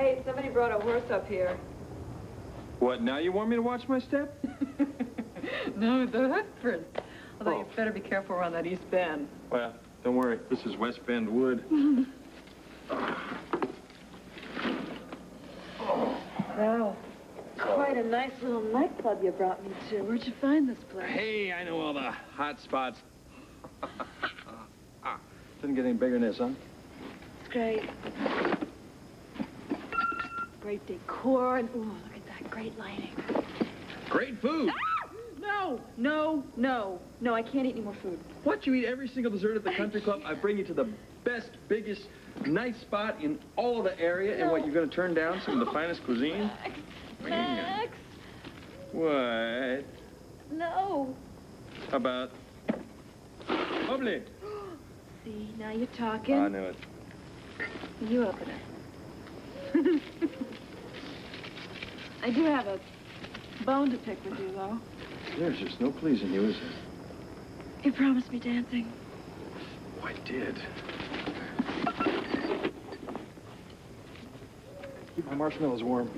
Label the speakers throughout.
Speaker 1: Hey, somebody brought a horse up here.
Speaker 2: What, now you want me to watch my step?
Speaker 1: No, the hook first. Although you better be careful around that East Bend.
Speaker 2: Well, don't worry. This is West Bend Wood.
Speaker 1: Well, quite a nice little nightclub you brought me to. Where'd you find this place?
Speaker 2: Hey, I know all the hot spots. Didn't get any bigger than this, huh?
Speaker 1: It's great. Great decor, and ooh, look at that great lighting.
Speaker 2: Great food.
Speaker 1: Ah! No, I can't eat any more food.
Speaker 2: What, you eat every single dessert at the country club? I bring you to the best, biggest, nice spot in all of the area, and what, you're going to turn down some of the finest cuisine?
Speaker 1: Max.
Speaker 2: What?
Speaker 1: No.
Speaker 2: How about omelet?
Speaker 1: See, now you're talking.
Speaker 2: I knew it.
Speaker 1: You open it. I do have a bone to pick with you, though.
Speaker 2: There's just no pleasing you, is there?
Speaker 1: You promised me dancing.
Speaker 2: Oh, I did. Keep my marshmallows warm.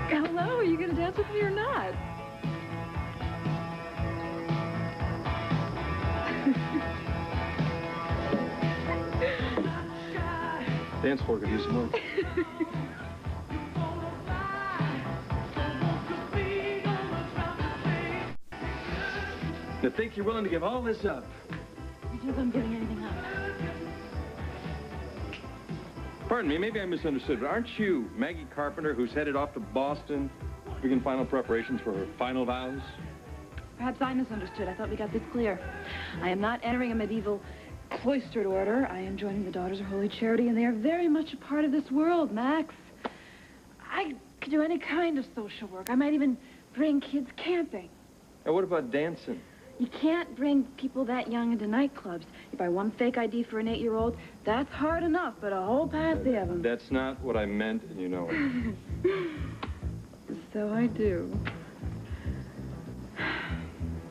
Speaker 1: Hello, are you going to dance with me or not?
Speaker 2: Dance floor could use some work. To think you're willing to give all this up.
Speaker 1: Because I'm giving anything up.
Speaker 2: Pardon me, maybe I misunderstood, but aren't you Maggie Carpenter, who's headed off to Boston to begin final preparations for her final vows?
Speaker 1: Perhaps I misunderstood. I thought we got this clear. I am not entering a medieval cloistered order. I am joining the Daughters of Holy Charity, and they are very much a part of this world, Max. I could do any kind of social work. I might even bring kids camping.
Speaker 2: And what about dancing?
Speaker 1: You can't bring people that young into nightclubs. You buy one fake ID for an 8-year-old, that's hard enough, but a whole patsy of them.
Speaker 2: That's not what I meant, and you know it.
Speaker 1: So I do.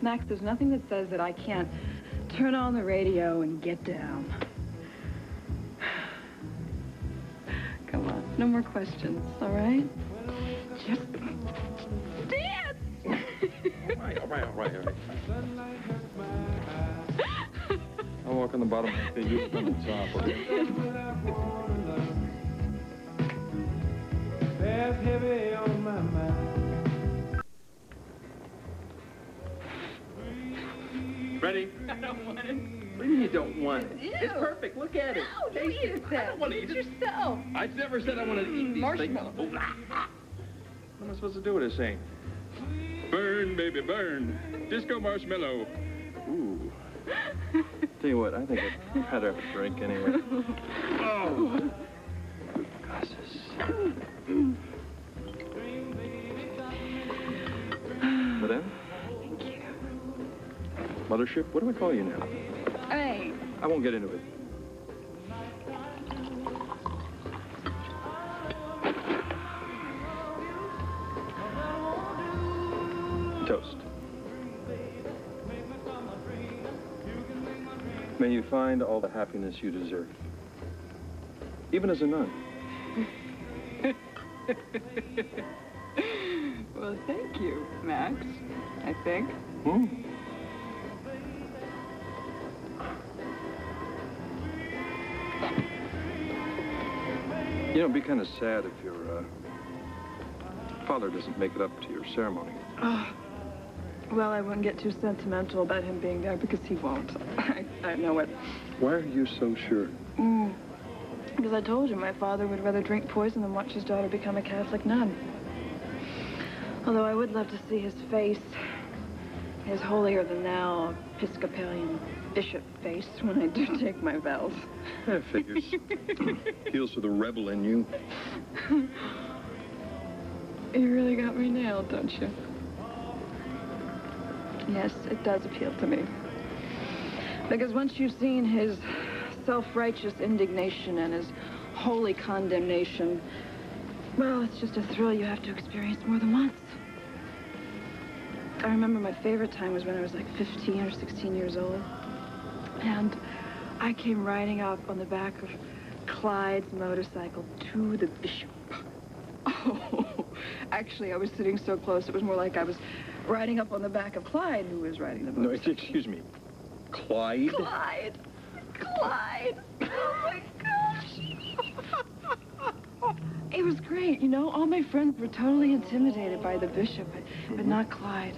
Speaker 1: Max, there's nothing that says that I can't turn on the radio and get down. Come on, no more questions, all right? Just dance!
Speaker 2: All right. I'll walk on the bottom of the feet, you on the top, okay? That's heavy on my mind. Ready?
Speaker 1: I don't want it.
Speaker 2: What do you mean you don't want it?
Speaker 1: Ew.
Speaker 2: It's perfect. Look at it.
Speaker 1: No, don't eat it.
Speaker 2: I don't want to eat it.
Speaker 1: Yourself.
Speaker 2: I never said I wanted to eat these
Speaker 1: Marshmallow.
Speaker 2: things. Oh, what am I supposed to do with this thing? Burn, baby, burn. Disco marshmallow. Ooh. Tell you what, I think I'd rather have a drink anyway. Oh. Glasses. Madame?
Speaker 1: Thank you.
Speaker 2: Mothership? What do I call you now?
Speaker 1: Hey.
Speaker 2: I won't get into it. Toast. May you find all the happiness you deserve. Even as a nun.
Speaker 1: Well, thank you, Max, I think.
Speaker 2: Hmm? You know, it'd be kind of sad if your father doesn't make it up to your ceremony.
Speaker 1: Well, I wouldn't get too sentimental about him being there because he won't. I know it.
Speaker 2: Why are you so sure?
Speaker 1: Because I told you my father would rather drink poison than watch his daughter become a Catholic nun. Although I would love to see his face, his holier-than-thou Episcopalian bishop face when I do take my vows.
Speaker 2: That figures. Appeals to the rebel in you.
Speaker 1: You really got me nailed, don't you? Yes, it does appeal to me. Because once you've seen his self-righteous indignation and his holy condemnation, well, it's just a thrill you have to experience more than once. I remember my favorite time was when I was like 15 or 16 years old. And I came riding up on the back of Clyde's motorcycle to the Bishop. Oh, actually, I was sitting so close, it was more like I was riding up on the back of Clyde, who was riding the motorcycle.
Speaker 2: No, excuse me. Clyde?
Speaker 1: Clyde. Clyde. Oh, my gosh. It was great, you know. All my friends were totally intimidated by the Bishop, but not Clyde.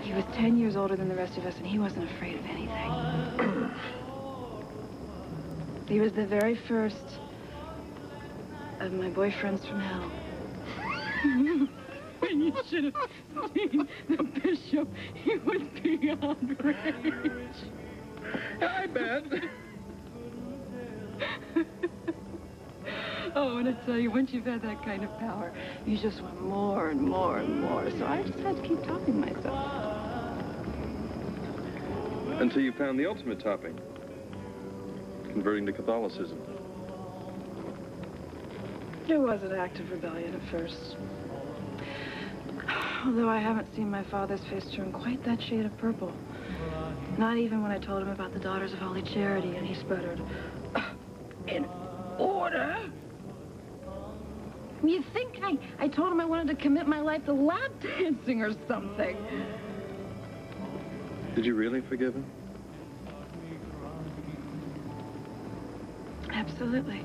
Speaker 1: He was 10 years older than the rest of us, and he wasn't afraid of anything. He was the very first of my boyfriends from hell. You should have seen the Bishop. He was beyond rage.
Speaker 2: I bet.
Speaker 1: Oh, and I tell you, once you've had that kind of power, you just want more and more and more. So I just had to keep topping myself.
Speaker 2: Until you found the ultimate topping. Converting to Catholicism.
Speaker 1: It was an act of rebellion at first. Although I haven't seen my father's face turn quite that shade of purple. Not even when I told him about the Daughters of Holy Charity, and he sputtered, "In order?" You think I told him I wanted to commit my life to lap dancing or something?
Speaker 2: Did you really forgive him?
Speaker 1: Absolutely.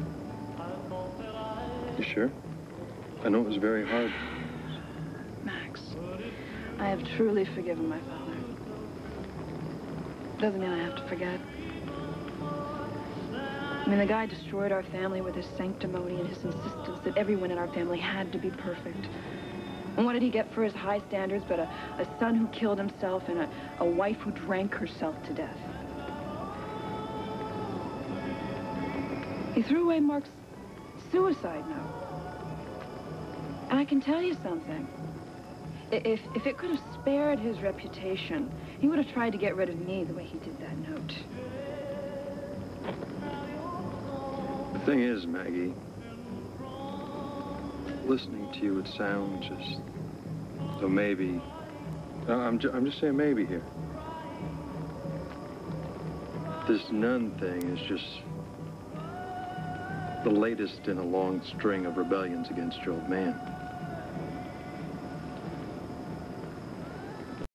Speaker 2: You sure? I know it was very hard.
Speaker 1: Max, I have truly forgiven my father. Doesn't mean I have to forget. I mean, the guy destroyed our family with his sanctimony and his insistence that everyone in our family had to be perfect. And what did he get for his high standards but a son who killed himself and a wife who drank herself to death? He threw away Mark's suicide note. And I can tell you something. If it could have spared his reputation, he would have tried to get rid of me the way he did that note.
Speaker 2: The thing is, Maggie, listening to you, it sounds as though maybe... I'm just saying maybe here. This nun thing is just the latest in a long string of rebellions against your old man.